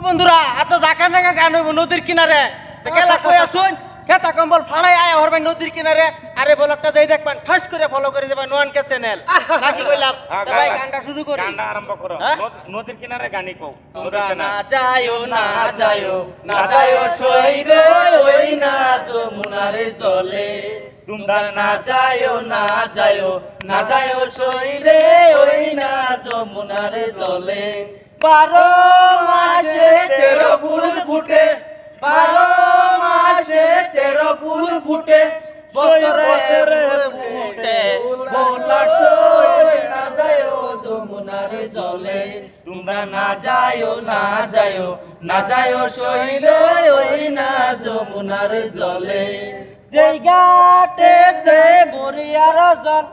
বন্ধুরা এত জাকা নাকা গান হইব নদীর কিনারে খেলা কই আসুন খেতা কম্বল ফাড়াই আয় হরবে নদীর কিনারে আরে ব্লগটা যাই দেখবেন ঠাস করে ফলো করে দেবেন নোয়ানকে চ্যানেল নাকি কইলাম ভাই গানটা শুরু করি গানটা আরম্ভ করো নদীর কিনারে গানি কও তোমরা না যায়ও না যায়ও না যায়ও সইরে ওই না যমুনারে চলে তোমরা না যায়ও না যায়ও না যায়ও সইরে ওই না যমুনারে চলে 12 মাসে 13 ফুল ফুটে 12 মাসে 13 ফুল ফুটে বছরে ফুটে ভোলা সই না যায়ও যমুনারে জলে তোমরা না যায়ও না যায়ও না যায়ও সইরে ওই না যমুনারে জলে যেই ঘাটেতে বরিয়ার জল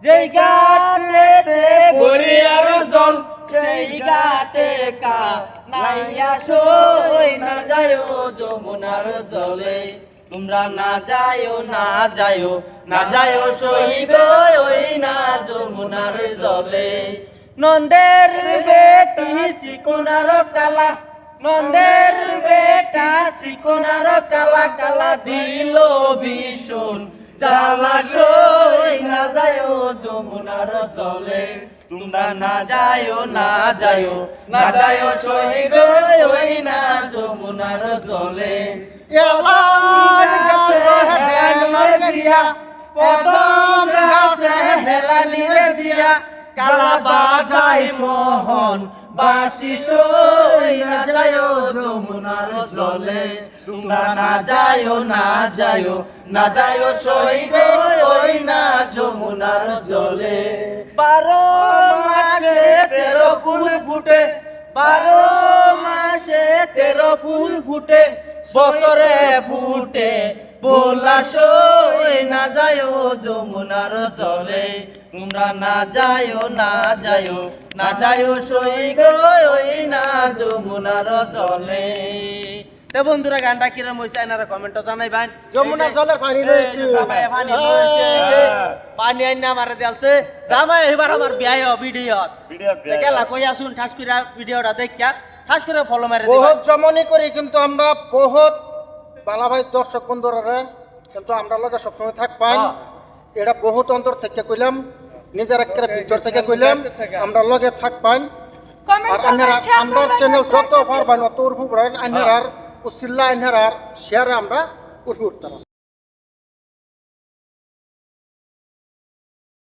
যেই ঘাটেতে বরিয়ার জল সেই ঘাটে কা নাইয়া সই না যায়ও যমুনার জলে তোমরা না যায়ও না যায়ও না যায়ও শহীদ ওই না যমুনার জলে নন্দের বেটি চিকোনার কালা নন্দের বেটা চিকোনার কালা কালা দিল ভীষণ জ্বালা সই না যায়ও যমুনার জলে তোমরা না যায়ও না যায়ও না যায়ও শহীদ ওই না যমুনার জলে এলান গাছে বেলর দিয়া পদম গাছে হেলানিরে দিয়া কালা বাজাই মোহন বাসি সই না যায়ও যমুনার জলে তোমরা না যায়ও না যায়ও না যায়ও শহীদ ওই না যমুনার জলে 12 মাসে 13 ফুল ফুটে 12 মাসে 13 ফুল ফুটে বছরে ফুটে বোলা সই না যায়ও যমুনার জলে তোমরা না যায়ও না যায়ও না যায়ও সই গো ওই না যমুনার জলে তে বন্ধুরা গানটা কিরম হইছে এনারা কমেন্টে জানাইবেন যমুনার জলের পানি লইছি পানি লইছে পানি আইনা আমারে দেলছে জামাই এবার আমার বিয়ায় ভিডিও কেলা কই আসুন ঠাস কইরা ভিডিওটা দেখিয়া ঠাস করে ফলো মারে দিবা বহুত জমনি করি কিন্তু আমরা বহুত বালা ভাই দর্শক বন্ধুরা কিন্তু আমরা লগে সবসময় থাকবাই এটা বহুত অন্তর থেকে কইলাম নিজের একটা ভিতর থেকে কইলাম আমরা লগে থাকবাই আর আমরা চ্যানেল যত পারবান অত উর্ফু আইনার উসিল্লা আইনার শেয়ারে আমরা উর্ফু উঠতাম